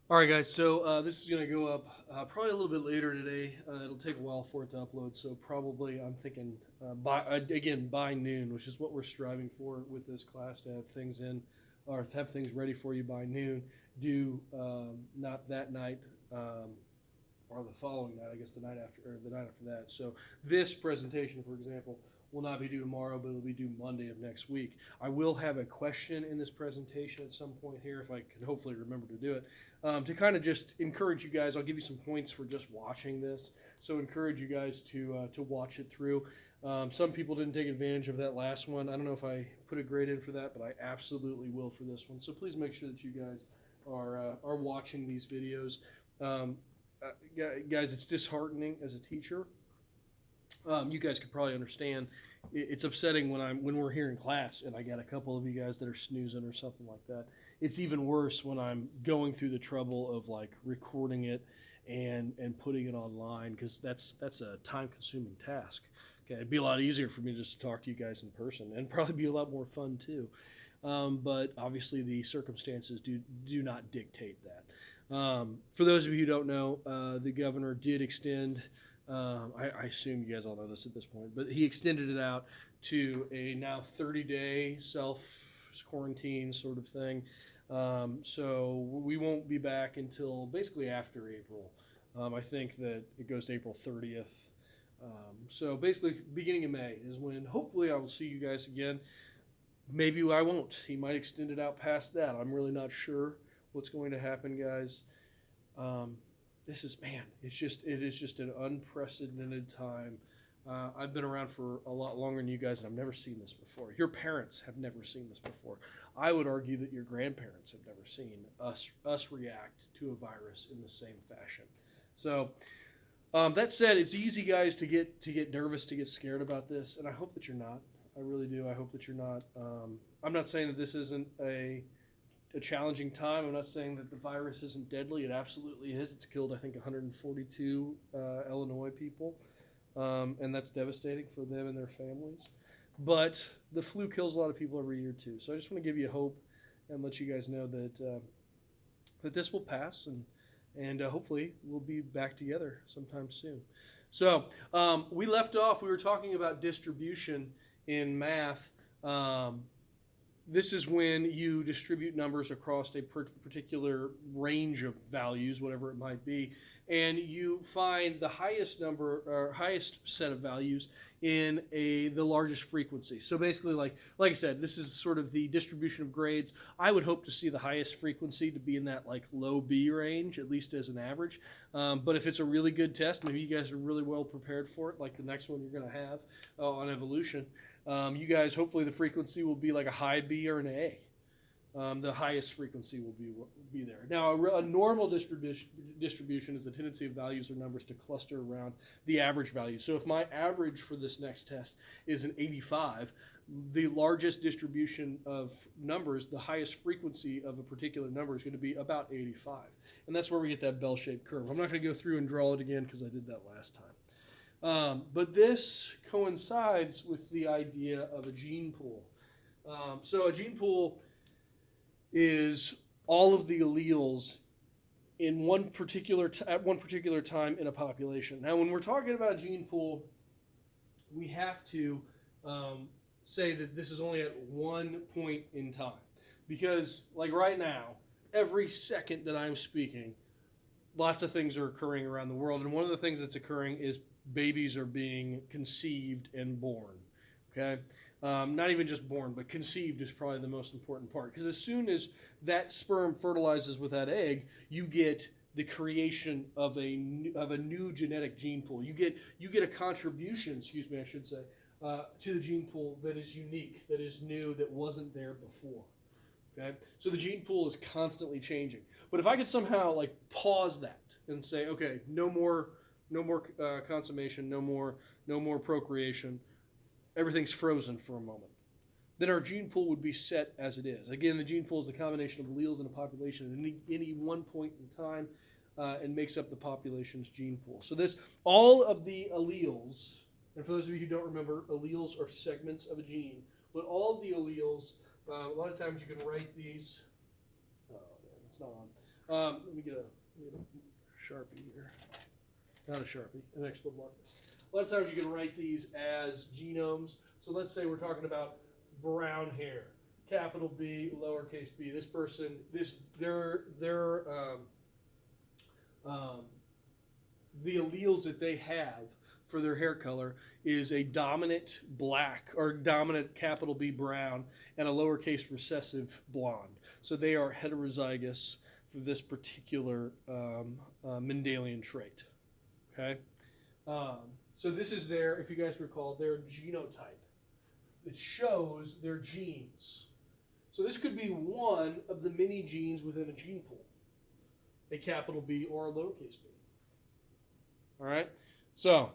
All right, guys. So this is going to go up probably a little bit later today. It'll take a while for it to upload. So probably I'm thinking by noon, which is what we're striving for with this class to have things in or have things ready for you by noon. Do not that night or the following night. I guess the night after or the night after that. So this presentation, for example, will not be due tomorrow, but it'll be due Monday of next week. I will have a question in this presentation at some point here, if I can hopefully remember to do it, to kind of just encourage you guys. I'll give you some points for just watching this, so encourage you guys to watch it through. Some people didn't take advantage of that last one. I don't know if I put a grade in for that, but I absolutely will for this one. So please make sure that you guys are watching these videos. Um, uh, Guys, it's disheartening as a teacher. You guys could probably understand. It's upsetting when we're here in class and I got a couple of you guys that are snoozing or something like that. It's even worse when I'm going through the trouble of like recording it and putting it online, because that's a time consuming task. Okay, it'd be a lot easier for me just to talk to you guys in person and probably be a lot more fun too. But obviously the circumstances do not dictate that. For those of you who don't know, the governor did extend. I assume you guys all know this at this point, but he extended it out to a now 30-day self quarantine sort of thing. So we won't be back until basically after April. I think that it goes to April 30th. So basically, beginning of May is when hopefully I will see you guys again. Maybe I won't. He might extend it out past that. I'm really not sure what's going to happen, guys. Um, this is, man, it is just an unprecedented time. I've been around for a lot longer than you guys, and I've never seen this before. Your parents have never seen this before. I would argue that your grandparents have never seen us react to a virus in the same fashion. So that said, it's easy, guys, to get nervous, to get scared about this, and I hope that you're not. I really do. I hope that you're not. I'm not saying that this isn't a challenging time. I'm not saying that the virus isn't deadly. It absolutely is. It's killed, I think, 142 Illinois people, and that's devastating for them and their families. But the flu kills a lot of people every year too. So I just want to give you hope and let you guys know that this will pass, and hopefully we'll be back together sometime soon. So we left off. We were talking about distribution in math. This is when you distribute numbers across a particular range of values, whatever it might be, and you find the highest number or highest set of values in the largest frequency. So basically, like I said, this is sort of the distribution of grades. I would hope to see the highest frequency to be in that like low B range, at least as an average. But if it's a really good test, maybe you guys are really well prepared for it, like the next one you're going to have on evolution. You guys, hopefully the frequency will be like a high B or an A. The highest frequency will be there. Now, a normal distribution is the tendency of values or numbers to cluster around the average value. So if my average for this next test is an 85, the largest distribution of numbers, the highest frequency of a particular number is going to be about 85. And that's where we get that bell-shaped curve. I'm not going to go through and draw it again because I did that last time. But this coincides with the idea of a gene pool. So a gene pool is all of the alleles in at one particular time in a population. Now, when we're talking about a gene pool, we have to say that this is only at one point in time, because like right now, every second that I'm speaking, lots of things are occurring around the world, and one of the things that's occurring is babies are being conceived and born. Okay, not even just born, but conceived is probably the most important part, because as soon as that sperm fertilizes with that egg, you get the creation of a new genetic gene pool. You get a contribution, excuse me, I should say, to the gene pool that is unique, that is new, that wasn't there before. Okay, so the gene pool is constantly changing. But if I could somehow like pause that and say, okay, no more consummation, no more procreation, everything's frozen for a moment, then our gene pool would be set as it is. Again, the gene pool is the combination of alleles in a population at any one point in time, and makes up the population's gene pool. So all of the alleles, and for those of you who don't remember, alleles are segments of a gene, but all of the alleles, a lot of times you can write these. Oh, man, It's not on. Let me get a Sharpie here. Not a Sharpie, an Expo marker. A lot of times you can write these as genomes. So let's say we're talking about brown hair, capital B, lowercase b. This person, the alleles that they have for their hair color is a dominant black or dominant capital B brown and a lowercase recessive blonde. So they are heterozygous for this particular Mendelian trait. Okay, so this is their, if you guys recall, their genotype. It shows their genes. So this could be one of the many genes within a gene pool, a capital B or a lowercase b. All right, so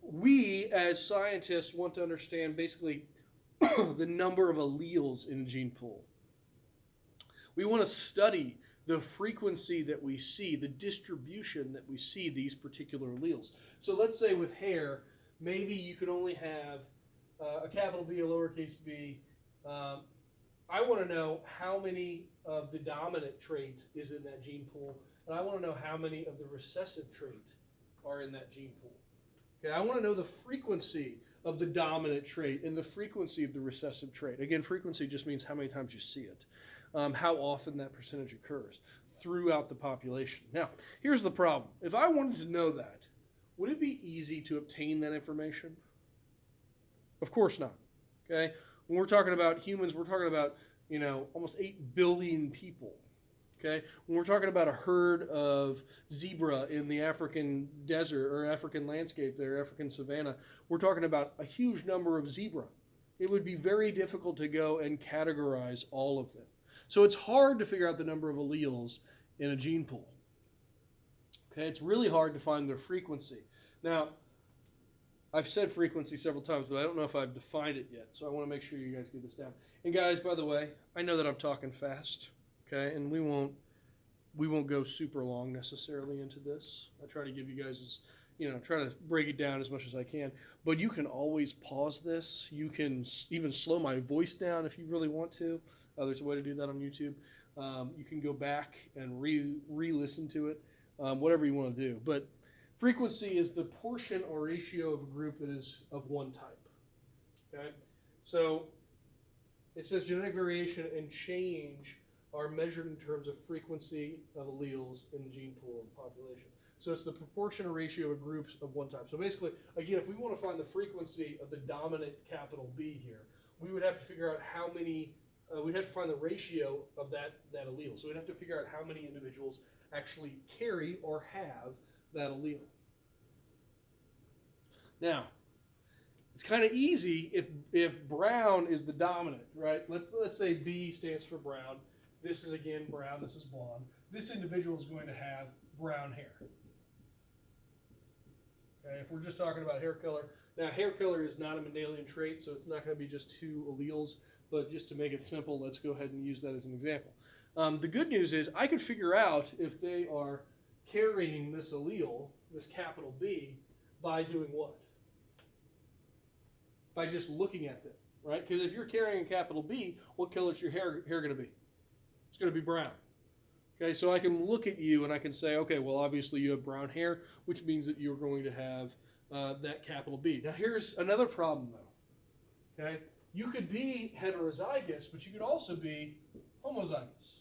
we as scientists want to understand basically the number of alleles in a gene pool. We want to study the frequency that we see, the distribution that we see these particular alleles. So let's say with hair, maybe you could only have a capital B, a lowercase b. I want to know how many of the dominant trait is in that gene pool, and I want to know how many of the recessive trait are in that gene pool. Okay, I want to know the frequency of the dominant trait and the frequency of the recessive trait. Again, frequency just means how many times you see it. How often that percentage occurs throughout the population. Now, here's the problem. If I wanted to know that, would it be easy to obtain that information? Of course not. Okay? When we're talking about humans, we're talking about, almost 8 billion people. Okay? When we're talking about a herd of zebra in the African desert or African landscape there, African savanna, we're talking about a huge number of zebra. It would be very difficult to go and categorize all of them. So it's hard to figure out the number of alleles in a gene pool. Okay, it's really hard to find their frequency. Now, I've said frequency several times, but I don't know if I've defined it yet, so I want to make sure you guys get this down. And guys, by the way, I know that I'm talking fast, okay, and we won't go super long necessarily into this. I try to give you guys try to break it down as much as I can. But you can always pause this. You can even slow my voice down if you really want to. There's a way to do that on YouTube. You can go back and re-listen to it, whatever you want to do. But frequency is the portion or ratio of a group that is of one type. Okay? So it says genetic variation and change are measured in terms of frequency of alleles in the gene pool of the population. So it's the proportion or ratio of groups of one type. So basically, again, if we want to find the frequency of the dominant capital B here, we would have to figure out how many, we'd have to find the ratio of that allele. So we'd have to figure out how many individuals actually carry or have that allele. Now, it's kind of easy if brown is the dominant, right? Let's say B stands for brown. This is, again, brown. This is blonde. This individual is going to have brown hair. Okay, if we're just talking about hair color. Now, hair color is not a Mendelian trait, so it's not going to be just 2 alleles. But just to make it simple, let's go ahead and use that as an example. The good news is I could figure out if they are carrying this allele, this capital B, by doing what? By just looking at them, right? Because if you're carrying a capital B, what color is your hair going to be? It's going to be brown. Okay, so I can look at you and I can say, okay, well, obviously you have brown hair, which means that you're going to have that capital B. Now, here's another problem, though. Okay, you could be heterozygous, but you could also be homozygous.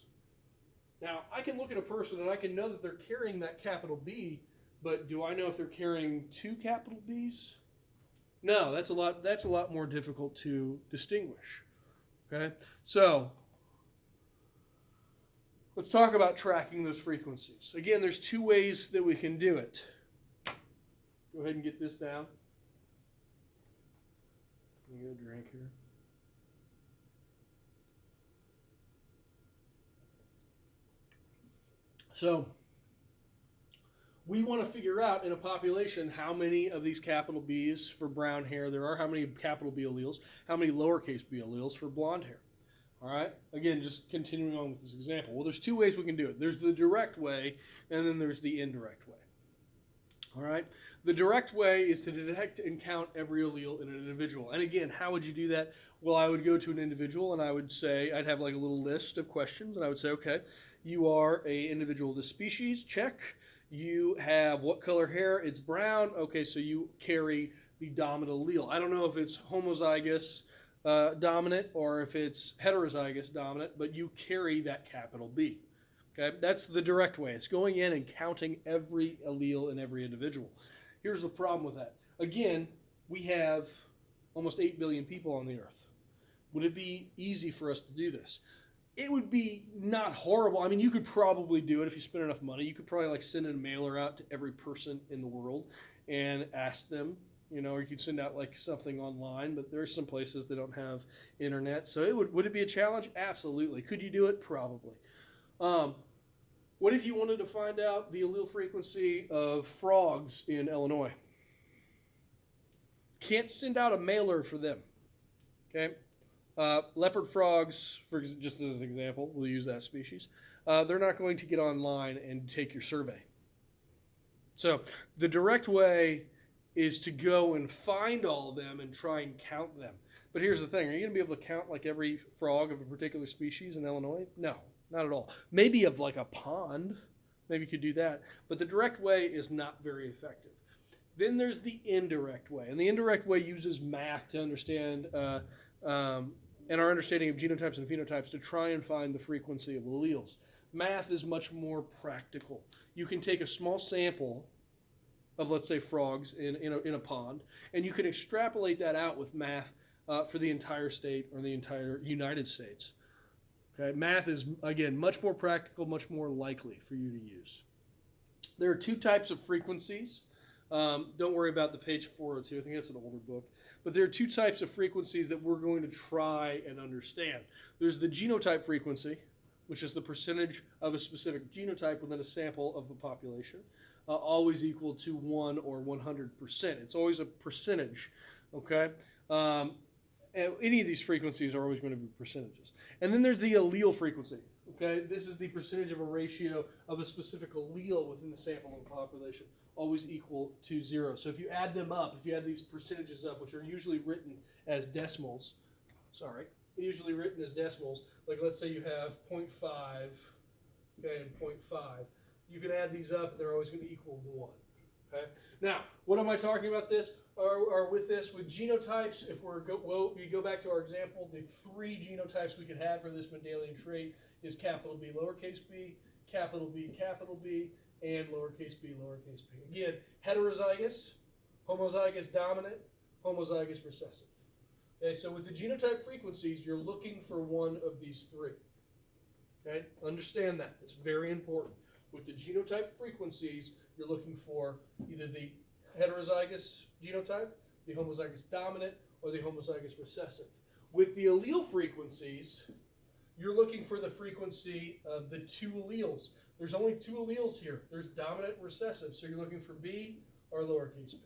Now, I can look at a person and I can know that they're carrying that capital B, but do I know if they're carrying 2 capital Bs? No, that's a lot more difficult to distinguish. Okay, so let's talk about tracking those frequencies. Again, there's 2 ways that we can do it. Go ahead and get this down. Let me get a drink here. So we want to figure out in a population how many of these capital Bs for brown hair there are, how many capital B alleles, how many lowercase b alleles for blonde hair. All right, again, just continuing on with this example. Well, there's 2 ways we can do it. There's the direct way, and then there's the indirect way. All right. The direct way is to detect and count every allele in an individual. And again, how would you do that? Well, I would go to an individual and I would say, I'd have like a little list of questions, and I would say, okay, you are a individual of this species, check. You have what color hair? It's brown. Okay, so you carry the dominant allele. I don't know if it's homozygous dominant or if it's heterozygous dominant, but you carry that capital B. Okay, that's the direct way. It's going in and counting every allele in every individual. Here's the problem with that. Again, we have almost 8 billion people on the earth. Would it be easy for us to do this? It would be not horrible. I mean, you could probably do it if you spend enough money. You could probably like send a mailer out to every person in the world and ask them, you know, or you could send out like something online, but there are some places that don't have internet. So would it be a challenge? Absolutely. Could you do it? Probably. What if you wanted to find out the allele frequency of frogs in Illinois? Can't send out a mailer for them. Okay, leopard frogs, just as an example, we'll use that species. They're not going to get online and take your survey. So the direct way is to go and find all of them and try and count them. But here's the thing: are you going to be able to count like every frog of a particular species in Illinois? No. Not at all. Maybe of like a pond, maybe you could do that. But the direct way is not very effective. Then there's the indirect way. And the indirect way uses math to understand, and our understanding of genotypes and phenotypes to try and find the frequency of alleles. Math is much more practical. You can take a small sample of, let's say, frogs in a pond, and you can extrapolate that out with math for the entire state or the entire United States. Okay, math is, again, much more practical, much more likely for you to use. There are two types of frequencies. Don't worry about the page 402. I think that's an older book. But there are two types of frequencies that we're going to try and understand. There's the genotype frequency, which is the percentage of a specific genotype within a sample of the population, always equal to 1 or 100%. It's always a percentage, okay? Any of these frequencies are always going to be percentages. And then there's the allele frequency. Okay, this is the percentage of a ratio of a specific allele within the sample of the population, always equal to 0. So if you add them up, if you add these percentages up, which are usually written as decimals, like let's say you have 0.5, okay, and 0.5, you can add these up, and they're always going to equal 1. Okay. Now, what am I talking about this? Or with this, with genotypes, if we go back to our example, the 3 genotypes we could have for this Mendelian trait is capital B, lowercase b, capital B, and lowercase b, lowercase b. Again, heterozygous, homozygous dominant, homozygous recessive. Okay, so with the genotype frequencies, you're looking for one of these 3. Okay, understand that. It's very important. With the genotype frequencies, you're looking for either the heterozygous genotype, the homozygous dominant, or the homozygous recessive. With the allele frequencies, you're looking for the frequency of the 2 alleles. There's only 2 alleles here. There's dominant and recessive, so you're looking for B or lowercase b.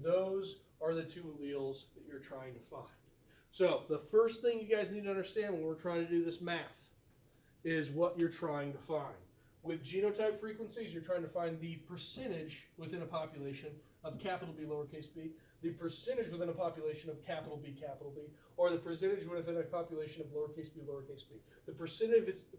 Those are the 2 alleles that you're trying to find. So the first thing you guys need to understand when we're trying to do this math is what you're trying to find. With genotype frequencies, you're trying to find the percentage within a population of capital B, lowercase b, the percentage within a population of capital B, or the percentage within a population of lowercase b, the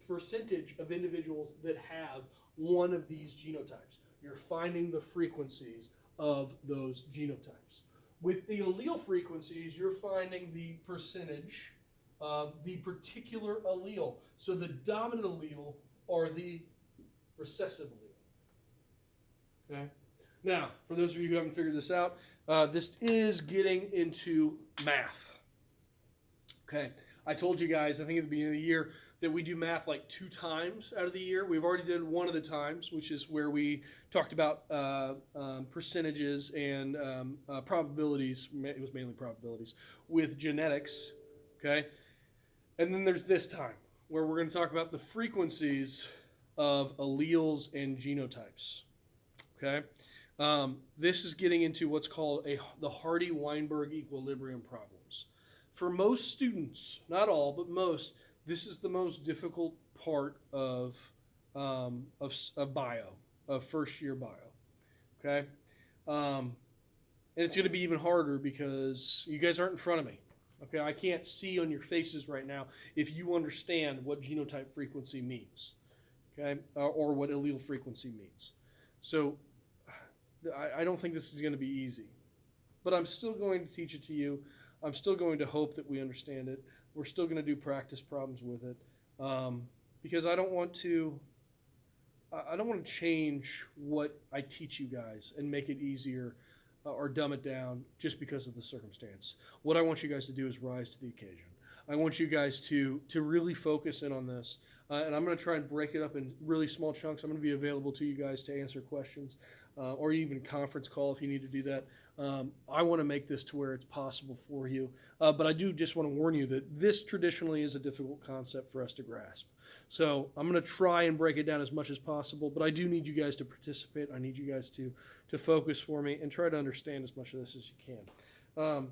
percentage of individuals that have one of these genotypes. You're finding the frequencies of those genotypes. With the allele frequencies, you're finding the percentage of the particular allele. So the dominant allele or the recessive allele. Okay. Now, for those of you who haven't figured this out, this is getting into math. Okay. I told you guys, I think at the beginning of the year, that we do math like 2 times out of the year. We've already done one of the times, which is where we talked about percentages and probabilities. It was mainly probabilities with genetics. Okay. And then there's this time where we're going to talk about the frequencies of alleles and genotypes. Okay, this is getting into what's called the Hardy-Weinberg equilibrium problems. For most students, not all, but most, this is the most difficult part of bio, of first-year bio. Okay, And it's going to be even harder because you guys aren't in front of me. Okay, I can't see on your faces right now if you understand what genotype frequency means, okay, or what allele frequency means. So I don't think this is going to be easy, but I'm still going to teach it to you. I'm still going to hope that we understand it. We're still going to do practice problems with it because I don't want to change what I teach you guys and make it easier or dumb it down just because of the circumstance. What I want you guys to do is rise to the occasion. I want you guys to really focus in on this. And I'm going to try and break it up in really small chunks. I'm going to be available to you guys to answer questions or even conference call if you need to do that. I want to make this to where it's possible for you. But I do just want to warn you that this traditionally is a difficult concept for us to grasp. So I'm going to try and break it down as much as possible, but I do need you guys to participate. I need you guys to focus for me and try to understand as much of this as you can.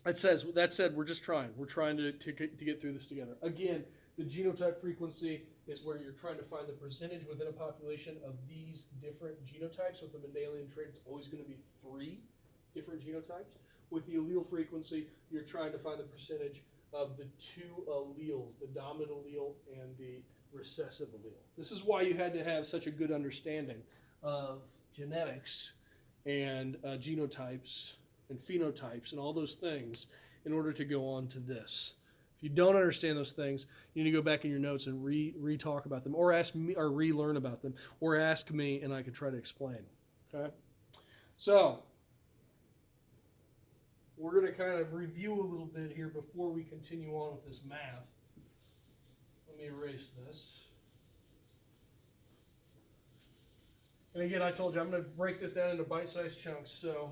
That said, we're just trying. We're trying to get through this together. Again, the genotype frequency is where you're trying to find the percentage within a population of these different genotypes. With the Mendelian trait, it's always going to be 3 different genotypes. With the allele frequency, you're trying to find the percentage of the 2 alleles, the dominant allele and the recessive allele. This is why you had to have such a good understanding of genetics and genotypes and phenotypes and all those things in order to go on to this. If you don't understand those things, you need to go back in your notes and re-talk about them, or ask me, or relearn about them, or ask me, and I can try to explain. Okay? So we're going to kind of review a little bit here before we continue on with this math. Let me erase this. And again, I told you I'm going to break this down into bite-sized chunks, so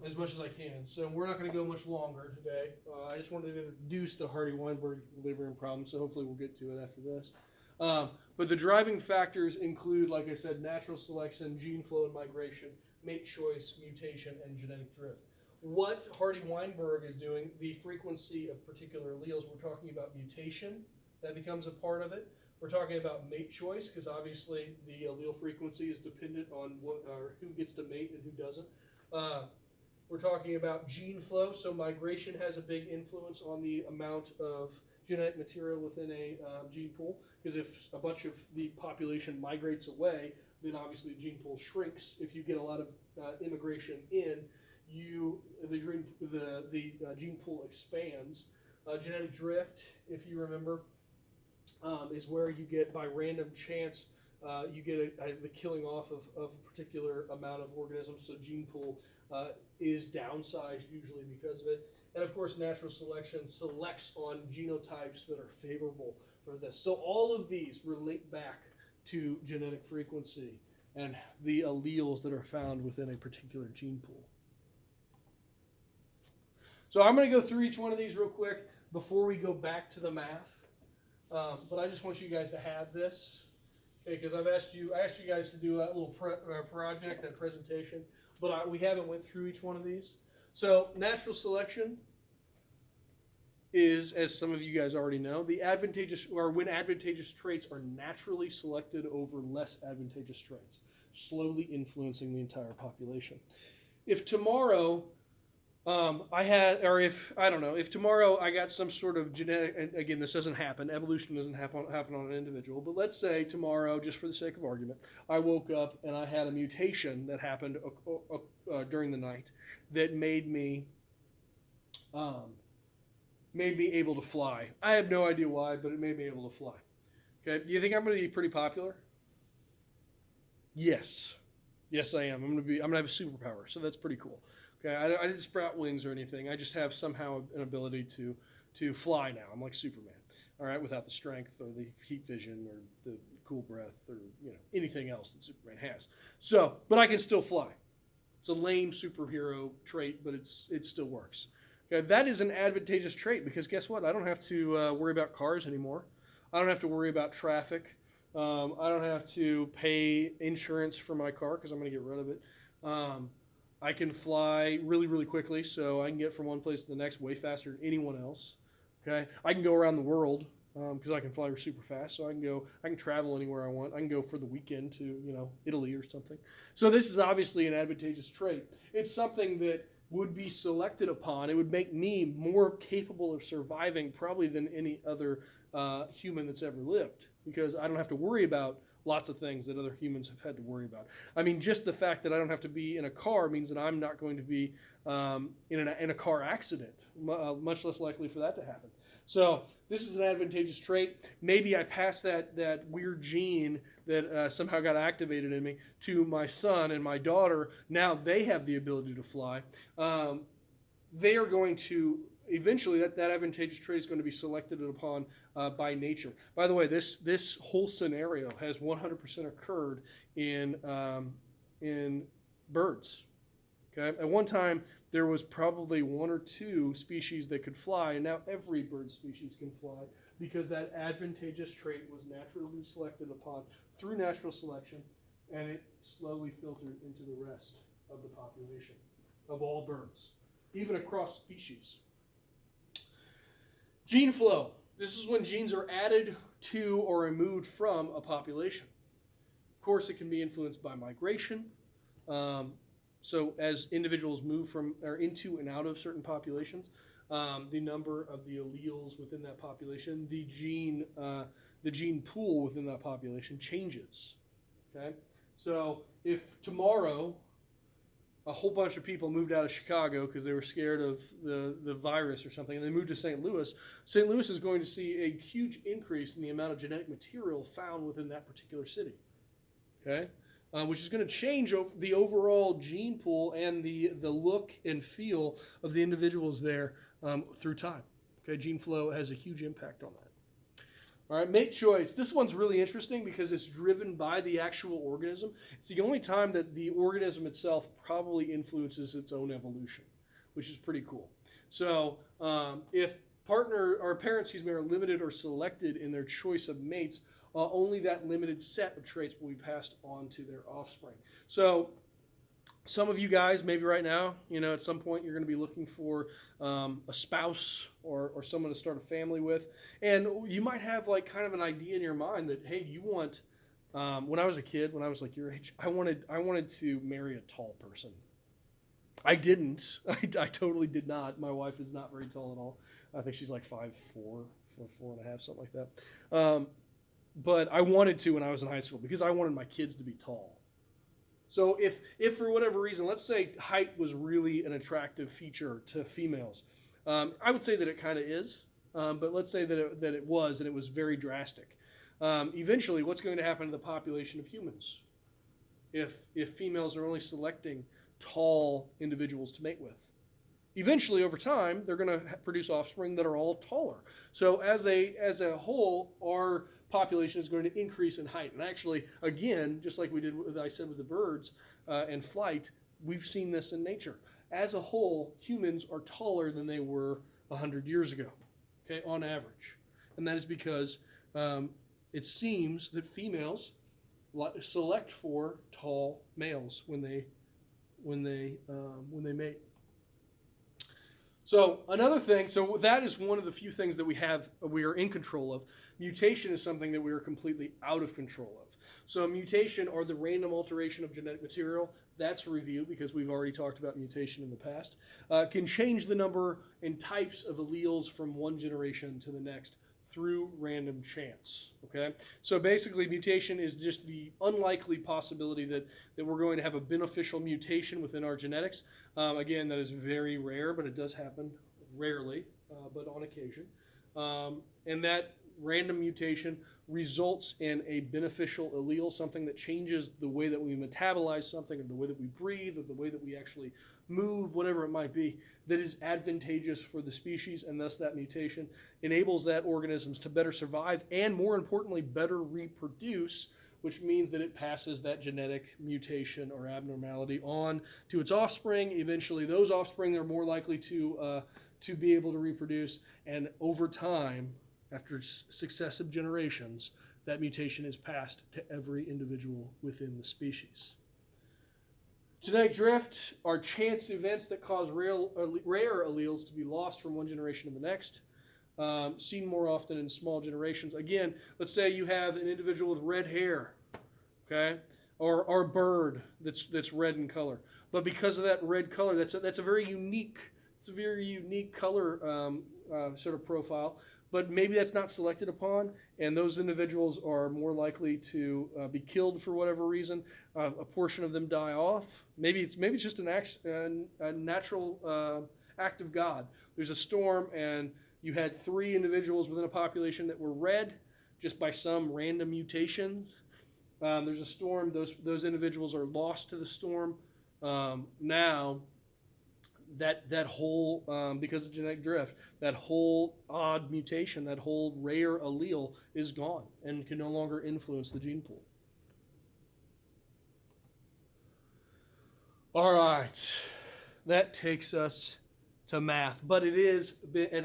as much as I can. So we're not going to go much longer today. I just wanted to introduce the Hardy-Weinberg equilibrium problem, so hopefully we'll get to it after this. But the driving factors include, like I said, natural selection, gene flow and migration, mate choice, mutation, and genetic drift. What Hardy-Weinberg is doing, the frequency of particular alleles, we're talking about mutation. That becomes a part of it. We're talking about mate choice, because obviously the allele frequency is dependent on who gets to mate and who doesn't. We're talking about gene flow, so migration has a big influence on the amount of genetic material within a gene pool, because if a bunch of the population migrates away, then obviously the gene pool shrinks. If you get a lot of immigration in, the gene pool expands. Genetic drift, if you remember, is where you get, by random chance, you get the killing off of a particular amount of organisms, so gene pool is downsized usually because of it. And of course, natural selection selects on genotypes that are favorable for this. So all of these relate back to genetic frequency and the alleles that are found within a particular gene pool. So I'm going to go through each one of these real quick before we go back to the math. But I just want you guys to have this, okay? Because I asked you guys to do that little project, that presentation, but we haven't went through each one of these. So natural selection is, as some of you guys already know, when advantageous traits are naturally selected over less advantageous traits, slowly influencing the entire population. If tomorrow if tomorrow I got some sort of genetic, and again, this doesn't happen, evolution doesn't happen on an individual, but let's say tomorrow, just for the sake of argument, I woke up and I had a mutation that happened during the night that made me able to fly. I have no idea why, but it made me able to fly. Okay, do you think I'm going to be pretty popular? Yes. Yes, I am. I'm going to have a superpower, so that's pretty cool. Okay, I didn't sprout wings or anything. I just have somehow an ability to fly now. I'm like Superman, all right, without the strength or the heat vision or the cool breath or anything else that Superman has. So, but I can still fly. It's a lame superhero trait, but it still works. Okay, that is an advantageous trait because guess what? I don't have to worry about cars anymore. I don't have to worry about traffic. I don't have to pay insurance for my car because I'm going to get rid of it. I can fly really, really quickly, so I can get from one place to the next way faster than anyone else. Okay, I can go around the world. because I can fly super fast, so I can travel anywhere I want. I can go for the weekend to, Italy or something. So this is obviously an advantageous trait. It's something that would be selected upon. It would make me more capable of surviving probably than any other human that's ever lived, because I don't have to worry about lots of things that other humans have had to worry about. I mean, just the fact that I don't have to be in a car means that I'm not going to be in a car accident, much less likely for that to happen. So this is an advantageous trait. Maybe I pass that weird gene that somehow got activated in me to my son and my daughter. Now they have the ability to fly. They are going to eventually that advantageous trait is going to be selected upon by nature. By the way, this whole scenario has 100% occurred in birds. Okay, at one time there was probably one or two species that could fly, and now every bird species can fly because that advantageous trait was naturally selected upon through natural selection, and it slowly filtered into the rest of the population of all birds, even across species. Gene flow. This is when genes are added to or removed from a population. Of course, it can be influenced by migration. So as individuals move from or into and out of certain populations, the number of the alleles within that population, the gene pool within that population changes. Okay, so if tomorrow a whole bunch of people moved out of Chicago because they were scared of the virus or something, and they moved to St. Louis, St. Louis is going to see a huge increase in the amount of genetic material found within that particular city. Okay. Which is going to change the overall gene pool and the look and feel of the individuals there through time. Okay, gene flow has a huge impact on that. All right, mate choice. This one's really interesting because it's driven by the actual organism. It's the only time that the organism itself probably influences its own evolution, which is pretty cool. So if parents are limited or selected in their choice of mates, only that limited set of traits will be passed on to their offspring. So some of you guys, maybe right now, at some point you're going to be looking for a spouse or someone to start a family with. And you might have like kind of an idea in your mind that, hey, you want, when I was a kid, when I was like your age, I wanted to marry a tall person. I didn't. I totally did not. My wife is not very tall at all. I think she's like 5'4", 4.5", something like that. But I wanted to when I was in high school because I wanted my kids to be tall. So if for whatever reason, let's say height was really an attractive feature to females, I would say that it kind of is, but let's say that it was, and it was very drastic. Eventually, what's going to happen to the population of humans if females are only selecting tall individuals to mate with? Eventually, over time, they're going to produce offspring that are all taller. So as a whole, our population is going to increase in height. And actually, again, just like we did, I said, with the birds and flight, we've seen this in nature. As a whole, humans are taller than they were 100 years ago, okay, on average. And that is because it seems that females select for tall males when they mate. So another thing, so that is one of the few things that we are in control of. Mutation is something that we are completely out of control of. So mutation, or the random alteration of genetic material, that's a review because we've already talked about mutation in the past, can change the number and types of alleles from one generation to the next through random chance. Okay, so basically mutation is just the unlikely possibility that we're going to have a beneficial mutation within our genetics. Again, that is very rare, but it does happen rarely, but on occasion. And that random mutation results in a beneficial allele, something that changes the way that we metabolize something, or the way that we breathe, or the way that we actually move, whatever it might be, that is advantageous for the species, and thus that mutation enables that organisms to better survive and, more importantly, better reproduce, which means that it passes that genetic mutation or abnormality on to its offspring. Eventually, those offspring are more likely to be able to reproduce, and over time, after successive generations, that mutation is passed to every individual within the species. Genetic drift are chance events that cause rare alleles to be lost from one generation to the next. seen more often in small generations. Again, let's say you have an individual with red hair, okay, or a bird that's red in color. But because of that red color, that's a very unique. It's a very unique color sort of profile. But maybe that's not selected upon, and those individuals are more likely to be killed for whatever reason. A portion of them die off. Maybe it's just a natural act of God. There's a storm, and you had 3 individuals within a population that were red just by some random mutation. There's a storm. Those individuals are lost to the storm. Now, that whole, because of genetic drift, that whole odd mutation, that whole rare allele is gone and can no longer influence the gene pool. All right, that takes us to math, but it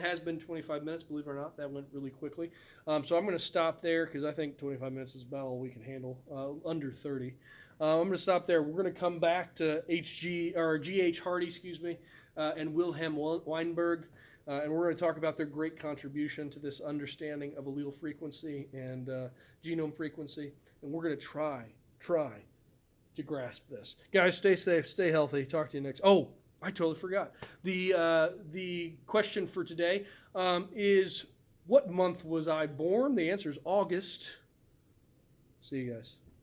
has been 25 minutes, believe it or not. That went really quickly. So I'm going to stop there because I think 25 minutes is about all we can handle, under 30. I'm going to stop there. We're going to come back to G.H. Hardy, and Wilhelm Weinberg, and we're going to talk about their great contribution to this understanding of allele frequency and genome frequency, and we're going to try to grasp this. Guys, stay safe, stay healthy. Talk to you next. Oh, I totally forgot. The question for today is, what month was I born? The answer is August. See you guys.